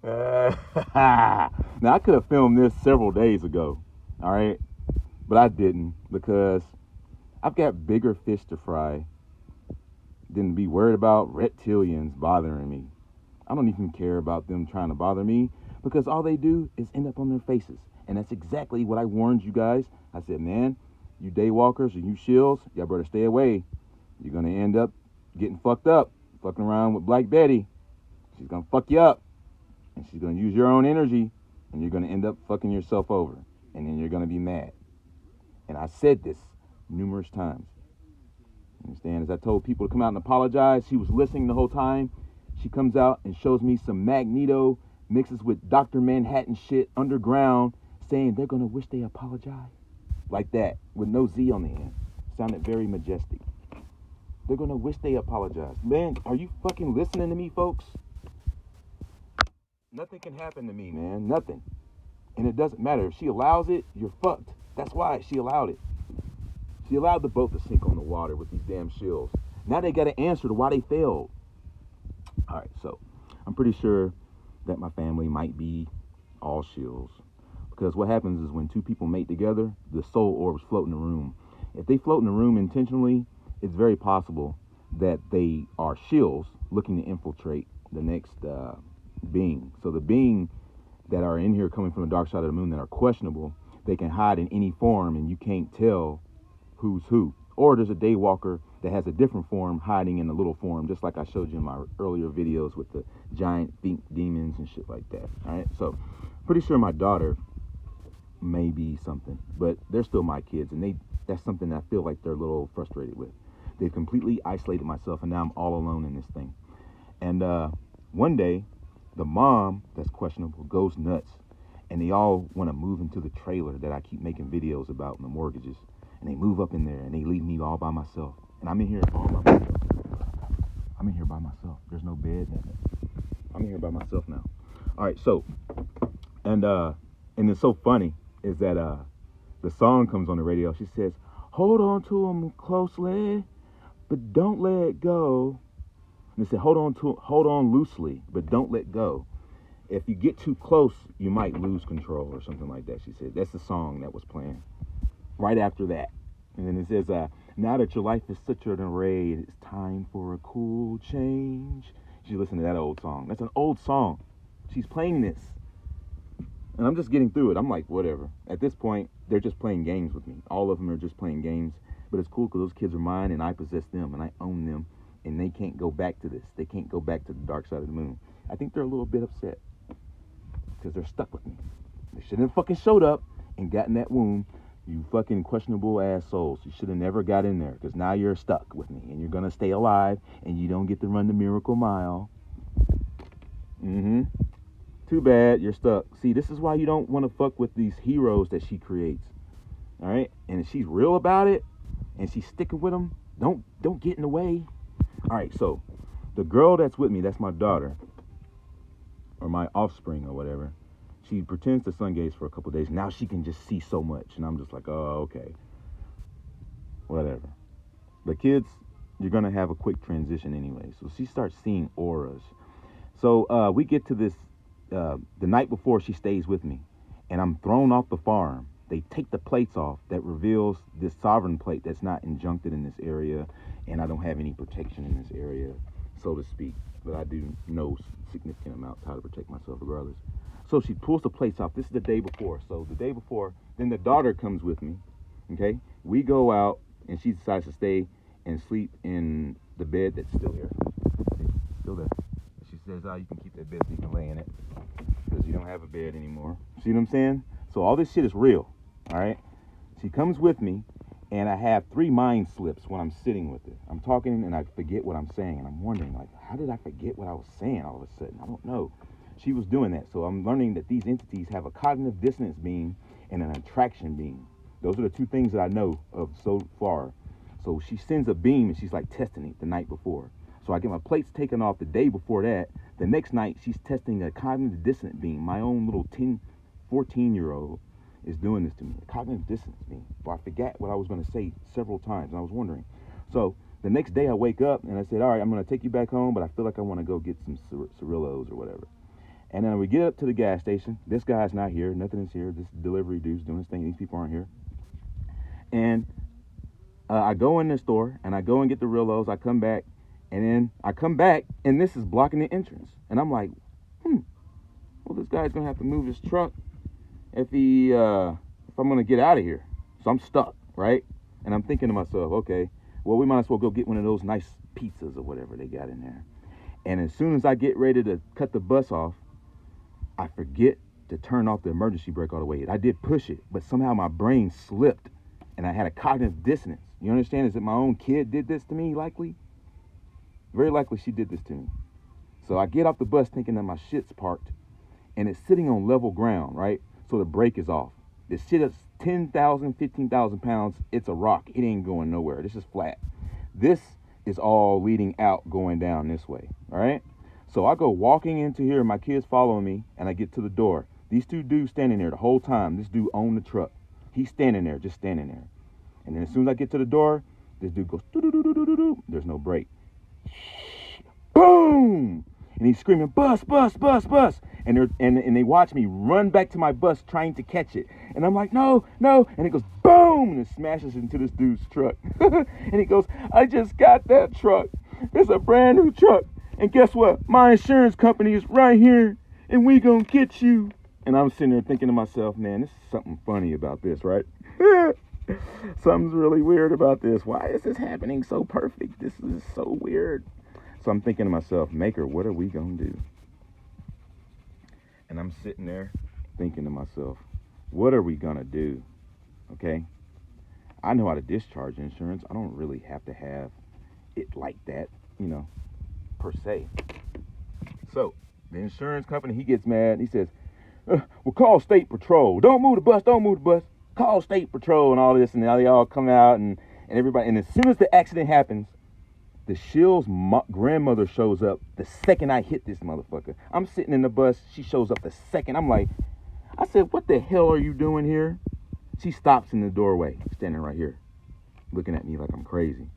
Now, I could have filmed this several days ago, all right? But I didn't because I've got bigger fish to fry than be worried about reptilians bothering me. I don't even care about them trying to bother me because all they do is end up on their faces. And that's exactly what I warned you guys. I said, man, you daywalkers and you shills, y'all better stay away. You're going to end up getting fucked up, fucking around with Black Betty. She's going to fuck you up. And she's going to use your own energy. And you're going to end up fucking yourself over. And then you're going to be mad. And I said this numerous times. Understand? As I told people to come out and apologize, she was listening the whole time. She comes out and shows me some Magneto mixes with Dr. Manhattan shit underground, saying they're going to wish they apologize. Like that, with no Z on the end. Sounded very majestic. They're going to wish they apologize. Man, are you fucking listening to me, folks? Nothing can happen to me, man. Nothing. And it doesn't matter. If she allows it, you're fucked. That's why she allowed it. She allowed the boat to sink on the water with these damn shills. Now they got to answer to why they failed. All right, so I'm pretty sure that my family might be all shills. Because what happens is when two people mate together, the soul orbs float in the room. If they float in the room intentionally, it's very possible that they are shills looking to infiltrate the next being. So the being that are in here coming from the dark side of the moon that are questionable, they can hide in any form and you can't tell who's who. Or there's a daywalker that has a different form hiding in a little form, just like I showed you in my earlier videos with the giant pink demons and shit like that. All right, so pretty sure my daughter may be something, but they're still my kids, and that's something that I feel like they're a little frustrated with. They've completely isolated myself, and now I'm all alone in this thing. And one day, the mom that's questionable goes nuts, and they all want to move into the trailer that I keep making videos about in the mortgages. And they move up in there, and they leave me all by myself. And I'm in here all by myself. I'm in here by myself. There's no bed, nothing. I'm in here by myself now. All right, so, and it's so funny is that the song comes on the radio. She says, "Hold on to them closely, but don't let go." And they said, hold on loosely, but don't let go. If you get too close, you might lose control or something like that. She said that's the song that was playing right after that. And then it says, now that your life is such an array, it's time for a cool change. You listen to that old song. That's an old song. She's playing this. And I'm just getting through it. I'm like, whatever. At this point, they're just playing games with me. All of them are just playing games. But it's cool because those kids are mine and I possess them and I own them. And they can't go back to this. They can't go back to the dark side of the moon. I think they're a little bit upset because they're stuck with me. They shouldn't have fucking showed up and got in that womb. You fucking questionable ass souls. You should have never got in there because now you're stuck with me and you're going to stay alive and you don't get to run the miracle mile. Too bad you're stuck. See, this is why you don't want to fuck with these heroes that she creates. All right? And if she's real about it and she's sticking with them, don't get in the way. All right, so the girl that's with me, that's my daughter or my offspring or whatever. She pretends to sun gaze for a couple of days. Now she can just see so much. And I'm just like, oh, okay. Whatever. The kids, you're going to have a quick transition anyway. So she starts seeing auras. So we get to this, the night before she stays with me. And I'm thrown off the farm. They take the plates off that reveals this sovereign plate that's not injuncted in this area. And I don't have any protection in this area, so to speak. But I do know significant amounts how to protect myself regardless. So she pulls the plates off. This is the day before. So the day before, then the daughter comes with me. Okay? We go out, and she decides to stay and sleep in the bed that's still here. See? Still there. She says, you can keep that bed so you can lay in it. Because you don't have a bed anymore. See what I'm saying? So all this shit is real. All right? She comes with me, and I have 3 mind slips when I'm sitting with her. I'm talking, and I forget what I'm saying. And I'm wondering, like, how did I forget what I was saying all of a sudden? I don't know. She was doing that. So I'm learning that these entities have a cognitive dissonance being and an attraction being. Those are the 2 things that I know of so far. So she sends a beam and she's like testing it the night before. So I get my plates taken off the day before that. The next night she's testing a cognitive dissonance being. My own little 14-year-old is doing this to me. A cognitive dissonance being. Well, I forgot what I was going to say several times and I was wondering. So the next day I wake up and I said, all right, I'm going to take you back home, but I feel like I want to go get some Cirillos or whatever. And then we get up to the gas station. This guy's not here. Nothing is here. This delivery dude's doing his thing. These people aren't here. And I go in the store, and I go and get the Rillos. I come back, and then I come back, and this is blocking the entrance. And I'm like, well, this guy's going to have to move his truck if I'm going to get out of here. So I'm stuck, right? And I'm thinking to myself, okay, well, we might as well go get one of those nice pizzas or whatever they got in there. And as soon as I get ready to cut the bus off, I forget to turn off the emergency brake all the way. I did push it, but somehow my brain slipped, and I had a cognitive dissonance. You understand? Is it my own kid did this to me, likely? Very likely she did this to me. So I get off the bus thinking that my shit's parked, and it's sitting on level ground, right? So the brake is off. This shit is 10,000, 15,000 pounds. It's a rock. It ain't going nowhere. This is flat. This is all leading out, going down this way, all right? So I go walking into here, my kids following me, and I get to the door. These two dudes standing there the whole time. This dude owned the truck. He's standing there, just standing there. And then as soon as I get to the door, this dude goes, doo-doo-doo-doo-doo-doo. There's no brake. Boom! And he's screaming, bus, bus, bus, bus. And they watch me run back to my bus trying to catch it. And I'm like, no, no. And it goes, boom! And it smashes into this dude's truck. And he goes, I just got that truck. It's a brand new truck. And guess what? My insurance company is right here. And we gonna get you. And I'm sitting there thinking to myself, man, this is something funny about this, right? Something's really weird about this. Why is this happening so perfect? This is so weird. So I'm thinking to myself, Maker, what are we going to do? And I'm sitting there thinking to myself, what are we going to do? Okay? I know how to discharge insurance. I don't really have to have it like that, per se. So the insurance company, he gets mad. He says, well, call state patrol. Don't move the bus. Don't move the bus. Call state patrol and all this. And now they all come out and everybody. And as soon as the accident happens, the Shill's grandmother shows up the second I hit this motherfucker. I'm sitting in the bus. She shows up the second. I said, what the hell are you doing here? She stops in the doorway, standing right here, looking at me like I'm crazy.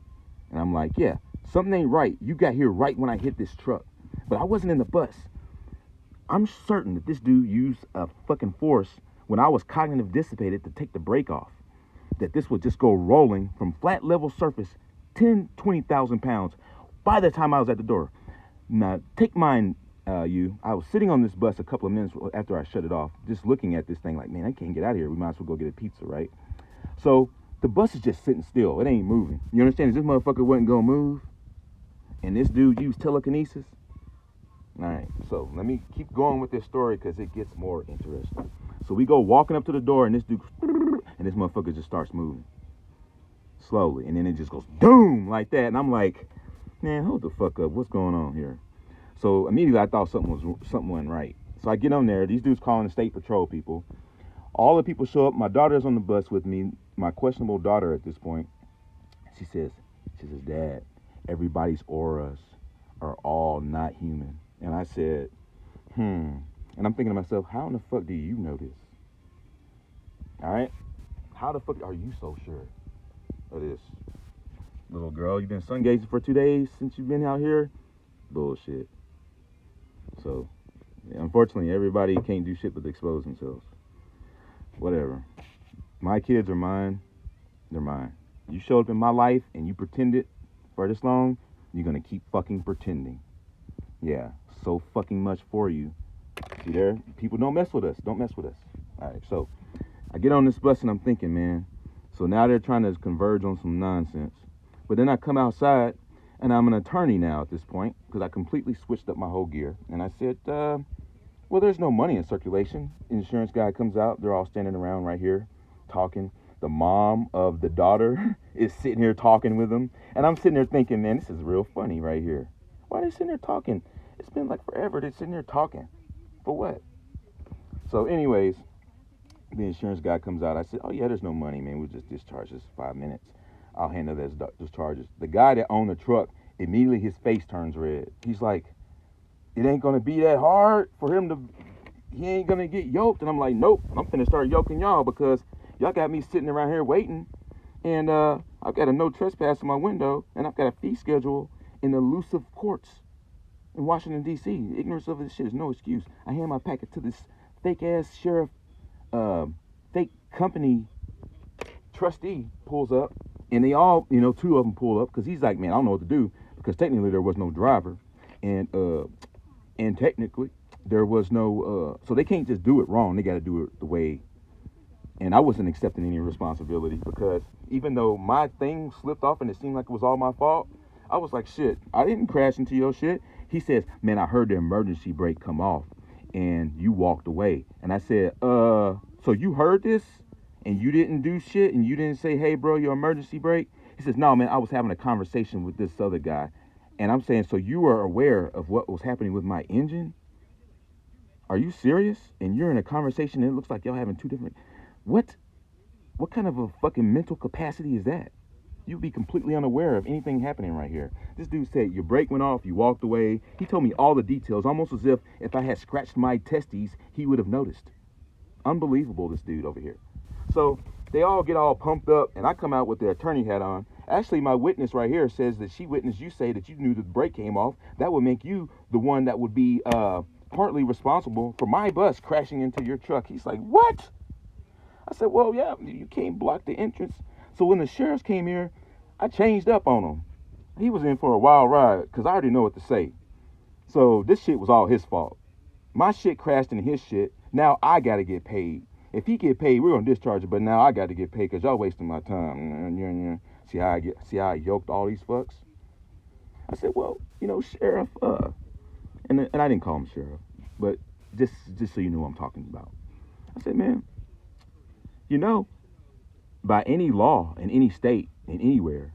And I'm like, yeah, something ain't right. You got here right when I hit this truck. But I wasn't in the bus. I'm certain that this dude used a fucking force when I was cognitive dissipated to take the brake off. That this would just go rolling from flat level surface 10, 20,000 pounds by the time I was at the door. Now, take mine, I was sitting on this bus a couple of minutes after I shut it off, just looking at this thing like, man, I can't get out of here. We might as well go get a pizza, right? So the bus is just sitting still. It ain't moving. You understand? This motherfucker wasn't going to move. And this dude used telekinesis. All right, so let me keep going with this story because it gets more interesting. So we go walking up to the door, and this dude, and this motherfucker just starts moving. Slowly, and then it just goes boom like that, and I'm like, man, hold the fuck up, what's going on here? So immediately I thought something went right. So I get on there. These dudes calling the state patrol people. All the people show up. My daughter's on the bus with me, my questionable daughter at this point. She says, Dad, everybody's auras are all not human. And I said, and I'm thinking to myself, how in the fuck do you know this? All right, how the fuck are you so sure of this? Little girl, you've been sun gazing for 2 days since you've been out here? Bullshit. So, yeah, unfortunately, everybody can't do shit but expose themselves. Whatever. My kids are mine. They're mine. You showed up in my life and you pretended for this long, you're going to keep fucking pretending. Yeah, so fucking much for you. See there? People don't mess with us. Don't mess with us. All right, so I get on this bus and I'm thinking, man, so now they're trying to converge on some nonsense. But then I come outside, and I'm an attorney now at this point, because I completely switched up my whole gear. And I said, well, there's no money in circulation. Insurance guy comes out. They're all standing around right here talking. The mom of the daughter is sitting here talking with them. And I'm sitting there thinking, man, this is real funny right here. Why are they sitting there talking? It's been like forever. They're sitting there talking. For what? So anyways, the insurance guy comes out. I said, oh, yeah, there's no money, man. We'll just discharge this 5 minutes. I'll handle those charges. The guy that owned the truck, immediately his face turns red. He's like, it ain't going to be that hard for him to, he ain't going to get yoked. And I'm like, nope, I'm finna start yoking y'all because y'all got me sitting around here waiting. And I've got a no trespass in my window, and I've got a fee schedule in elusive courts. in Washington, D.C. Ignorance of this shit is no excuse. I hand my packet to this fake-ass sheriff, fake company trustee pulls up, and they all, two of them pull up because he's like, man, I don't know what to do because technically there was no driver, and technically there was no, so they can't just do it wrong. They got to do it the way. And I wasn't accepting any responsibility because even though my thing slipped off and it seemed like it was all my fault, I was like, shit, I didn't crash into your shit. He says, man, I heard the emergency brake come off and you walked away. And I said, so you heard this and you didn't do shit and you didn't say, hey, bro, your emergency brake? He says, no, man, I was having a conversation with this other guy. And I'm saying, so you were aware of what was happening with my engine? Are you serious? And you're in a conversation and it looks like y'all having two different... What kind of a fucking mental capacity is that? You'd be completely unaware of anything happening right here. This dude said your brake went off, you walked away. He told me all the details, almost as if I had scratched my testes, he would have noticed. Unbelievable, this dude over here. So they all get all pumped up, and I come out with the attorney hat on. Actually, my witness right here says that she witnessed you say that you knew the brake came off. That would make you the one that would be partly responsible for my bus crashing into your truck. He's like, what? I said, well, yeah, you can't block the entrance. So when the sheriffs came here, I changed up on him. He was in for a wild ride because I already know what to say. So this shit was all his fault. My shit crashed into his shit. Now I got to get paid. If he get paid, we're going to discharge it. But now I got to get paid because y'all wasting my time. See how I yoked all these fucks? I said, well, sheriff, and I didn't call him sheriff, but just so you know what I'm talking about. I said, man, by any law in any state and anywhere,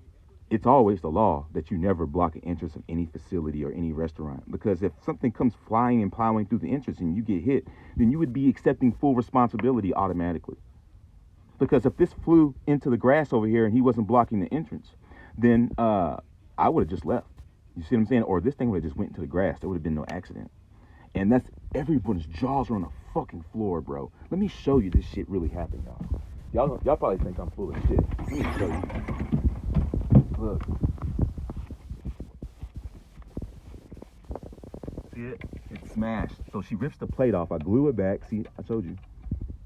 it's always the law that you never block an entrance of any facility or any restaurant. Because if something comes flying and plowing through the entrance and you get hit, then you would be accepting full responsibility automatically. Because if this flew into the grass over here and he wasn't blocking the entrance, then I would have just left. You see what I'm saying? Or this thing would have just went into the grass. There would have been no accident. And that's everyone's jaws are on the fucking floor, bro. Let me show you this shit really happened, y'all. Y'all probably think I'm full of shit. Let me show you. Look. See it? It's smashed. So she rips the plate off. I glue it back. See, I showed you.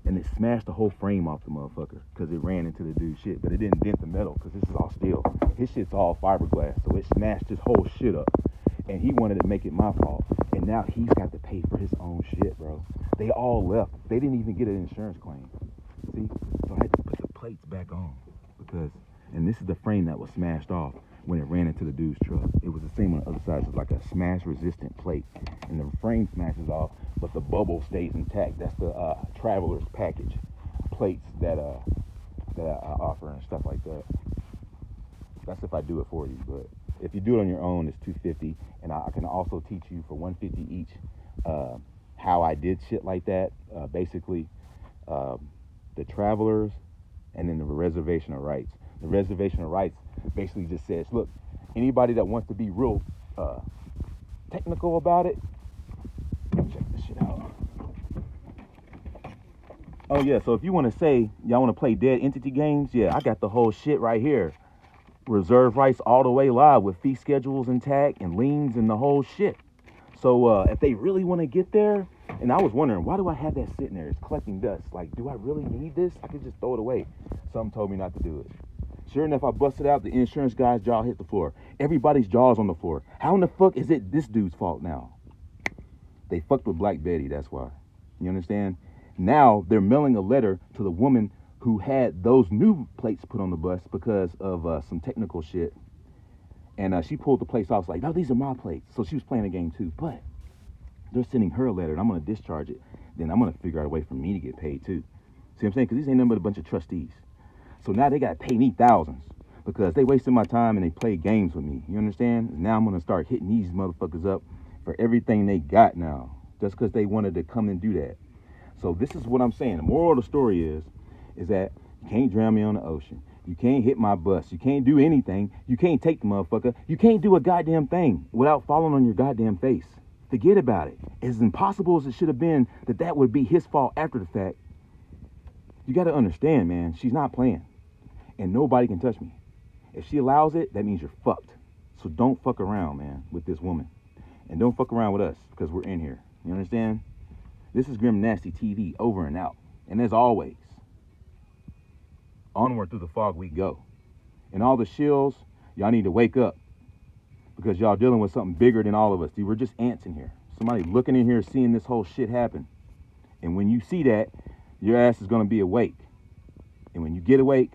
And it smashed the whole frame off the motherfucker because it ran into the dude's shit. But it didn't dent the metal because this is all steel. His shit's all fiberglass. So it smashed his whole shit up. And he wanted to make it my fault. And now he's got to pay for his own shit, bro. They all left. They didn't even get an insurance claim. See? So I had to put the plates back on because, and this is the frame that was smashed off when it ran into the dude's truck. It was the same on the other side. It was like a smash-resistant plate. And the frame smashes off, but the bubble stays intact. That's the traveler's package plates that I offer and stuff like that. That's if I do it for you, but if you do it on your own, it's $250, and I can also teach you for $150 each how I did shit like that. Basically, the travelers, and then the reservation of rights. The reservation of rights basically just says, look, anybody that wants to be real technical about it, check this shit out. Oh yeah, so if you want to say y'all want to play dead entity games, yeah, I got the whole shit right here. Reserve rights all the way live with fee schedules intact and liens and the whole shit. So if they really want to get there, and I was wondering, why do I have that sitting there? It's collecting dust. Like, do I really need this? I could just throw it away. Something told me not to do it. Sure enough, I busted out. The insurance guy's jaw hit the floor. Everybody's jaw's on the floor. How in the fuck is it this dude's fault now? They fucked with Black Betty, that's why. You understand? Now they're mailing a letter to the woman who had those new plates put on the bus because of some technical shit. And she pulled the plates off. Like, no, these are my plates. So she was playing a game too. But they're sending her a letter, and I'm going to discharge it. Then I'm going to figure out a way for me to get paid too. See what I'm saying? Because these ain't nothing but a bunch of trustees. So now they got to pay me thousands because they wasted my time and they played games with me. You understand? Now I'm going to start hitting these motherfuckers up for everything they got now just because they wanted to come and do that. So this is what I'm saying. The moral of the story is that you can't drown me on the ocean. You can't hit my bus. You can't do anything. You can't take the motherfucker. You can't do a goddamn thing without falling on your goddamn face. Forget about it. As impossible as it should have been that would be his fault after the fact, you got to understand, man, she's not playing. And nobody can touch me. If she allows it, that means you're fucked. So don't fuck around, man, with this woman. And don't fuck around with us because we're in here. You understand? This is Grim Nasty TV, over and out. And as always, onward through the fog we go. And all the shills, y'all need to wake up because y'all dealing with something bigger than all of us. Dude, we're just ants in here. Somebody looking in here, seeing this whole shit happen. And when you see that, your ass is going to be awake. And when you get awake,